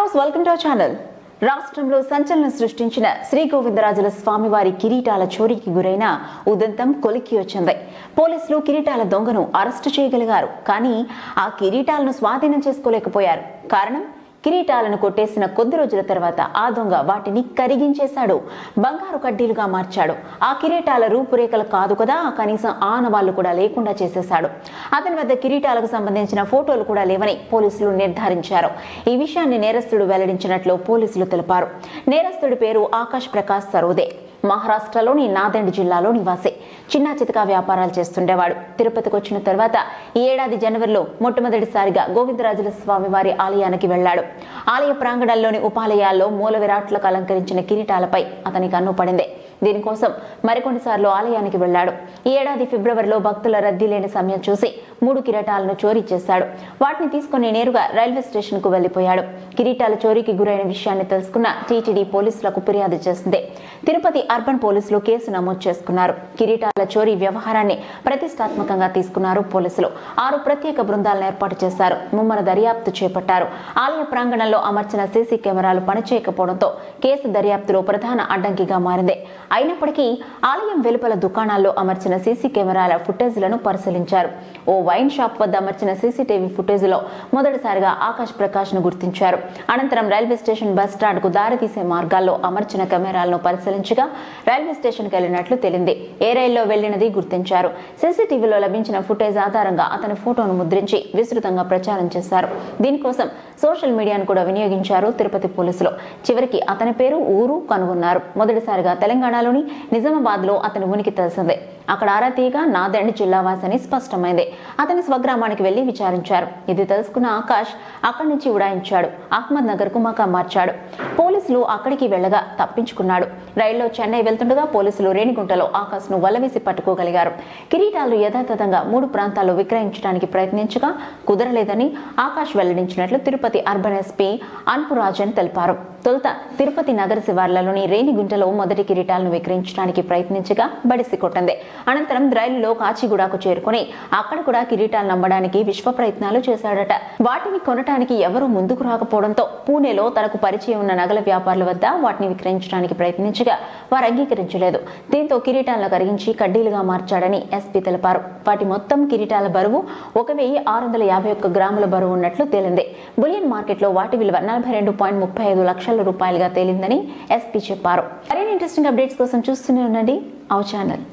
Viewers, welcome to our channel. రాష్ట్రంలో సంచలనం సృష్టించిన శ్రీ గోవిందరాజుల స్వామివారి కిరీటాల చోరీకి గురైన ఉదంతం కొలిక్కి వచ్చింది. పోలీసులు కిరీటాల దొంగను అరెస్టు చేయగలిగారు, కానీ ఆ కిరీటాలను స్వాధీనం చేసుకోలేకపోయారు. కారణం, కిరీటాలను కొట్టేసిన కొద్ది రోజుల తర్వాత ఆ దొంగ వాటిని కరిగించేశాడు, బంగారు కడ్డీలుగా మార్చాడు. ఆ కిరీటాల రూపురేఖలు కాదు కదా, కనీసం ఆనవాళ్లు కూడా లేకుండా చేసేశాడు. అతని వద్ద కిరీటాలకు సంబంధించిన ఫోటోలు కూడా లేవని పోలీసులు నిర్ధారించారు. ఈ విషయాన్ని నేరస్తుడు వెల్లడించినట్లు పోలీసులు తెలిపారు. నేరస్తుడి పేరు ఆకాష్ ప్రకాష్ సరోదే. మహారాష్ట్రలోని నాందేడ్ జిల్లాలో నివాసి. చిన్న చితకా వ్యాపారాలు చేస్తుండేవాడు. తిరుపతికి వచ్చిన తర్వాత ఈ ఏడాది జనవరిలో మొట్టమొదటిసారిగా గోవిందరాజుల స్వామి వారి ఆలయానికి వెళ్లాడు. ఆలయ ప్రాంగణంలోని ఉపాలయాల్లో మూల విరాట్లకు అలంకరించిన కిరీటాలపై అతని కన్ను పడింది. దీనికోసం మరికొన్నిసార్లు ఆలయానికి వెళ్లాడు. ఈ ఏడాది ఫిబ్రవరిలో భక్తుల రద్దీ లేని సమయం చూసి 3 కిరీటాలను చోరీ చేశాడు. వాటిని తీసుకుని నేరుగా రైల్వే స్టేషన్ కు వెళ్లిపోయాడు. కిరీటాల చోరీకి గురైన విషయాన్ని తెలుసుకున్న టీటీడీ పోలీసులకు ఫిర్యాదు చేసింది. తిరుపతి అర్బన్ పోలీసులు కేసు నమోదు చేసుకున్నారు. కిరీటాల చోరీ వ్యవహారాన్ని ప్రతిష్టాత్మకంగా తీసుకున్నారు పోలీసులు. 6 ప్రత్యేక బృందాలను ఏర్పాటు చేశారు. ముమ్మర దర్యాప్తు చేపట్టారు. ఆలయ ప్రాంగణంలో అమర్చిన సీసీ కెమెరాలు పనిచేయకపోవడంతో కేసు దర్యాప్తులో ప్రధాన అడ్డంకిగా మారింది. అయినప్పటికీ ఆలయం వెలుపల దుకాణాల్లో అమర్చిన సీసీ కెమెరాల ఫుటేజ్లను పరిశీలించారు. ఓ వైన్ షాప్ వద్ద అమర్చిన సీసీటీవీ ఫుటేజ్లో మొదటిసారిగా ఆకాష్ ప్రకాష్ ను గుర్తించారు. అనంతరం రైల్వే స్టేషన్ బస్ స్టాండ్ కు దారితీసే మార్గాల్లో అమర్చిన కెమెరాలను పరిశీలించగా రైల్వే స్టేషన్ కు వెళ్లినట్లు తేలింది. ఏ రైల్లో వెళ్లినది గుర్తించారు. సీసీటీవీలో లభించిన ఫుటేజ్ ఆధారంగా అతని ఫోటోను ముద్రించి విస్తృతంగా ప్రచారం చేశారు. దీనికోసం సోషల్ మీడియాను కూడా వినియోగించారు తిరుపతి పోలీసులు. చివరికి అతని పేరు, ఊరు కనుగొన్నారు. మొదటిసారిగా తెలంగాణలోని నిజామాబాద్ లో అతని ఉనికి తెలిసిందే. అక్కడ ఆరా తీయగా నాందేడ్ జిల్లా వాసని స్పష్టమైంది. అతని స్వగ్రామానికి వెళ్లి విచారించారు. ఇది తెలుసుకున్న ఆకాష్ అక్కడి నుంచి ఉడాయించాడు. అహ్మద్ నగర్ కు మకా మార్చాడు. పోలీసులు అక్కడికి వెళ్లగా తప్పించుకున్నాడు. రైల్లో చెన్నై వెళ్తుండగా పోలీసులు రేణిగుంటలో ఆకాష్ ను వలవేసి పట్టుకోగలిగారు. కిరీటాలు యథాతథంగా 3 ప్రాంతాల్లో విక్రయించడానికి ప్రయత్నించగా కుదరలేదని ఆకాష్ వెల్లడించినట్లు తిరుపతి అర్బన్ ఎస్పీ అన్పురాజన్ తెలిపారు. తొలుత తిరుపతి నగర శివార్లలోని రేణిగుంటలో మొదటి కిరీటాలను విక్రయించడానికి ప్రయత్నించగా బడిసి కొట్టింది. అనంతరం రైలులో కాచిగూడకు చేరుకుని అక్కడ కూడా కిరీటాలు నమ్మడానికి విశ్వ ప్రయత్నాలు చేశాడట. వాటిని కొనటానికి ఎవరూ ముందుకు రాకపోవడంతో పూణేలో తనకు పరిచయం ఉన్న నగల వ్యాపారుల వద్ద వాటిని విక్రయించడానికి ప్రయత్నించగా వారు అంగీకరించలేదు. దీంతో కిరీటాలను కరిగించి కడ్డీలుగా మార్చాడని ఎస్పీ తెలిపారు. వాటి మొత్తం కిరీటాల బరువు 1651 గ్రాముల బరువు ఉన్నట్లు తేలింది. బులియన్ మార్కెట్లో వాటి విలువ 42.35 లక్షల రూపాయలుగా తేలిందని ఎస్పీ చెప్పారు. మరిన్ని ఇంట్రెస్టింగ్ అప్డేట్స్ కోసం చూస్తూనే ఉండండి అవర్ ఛానల్.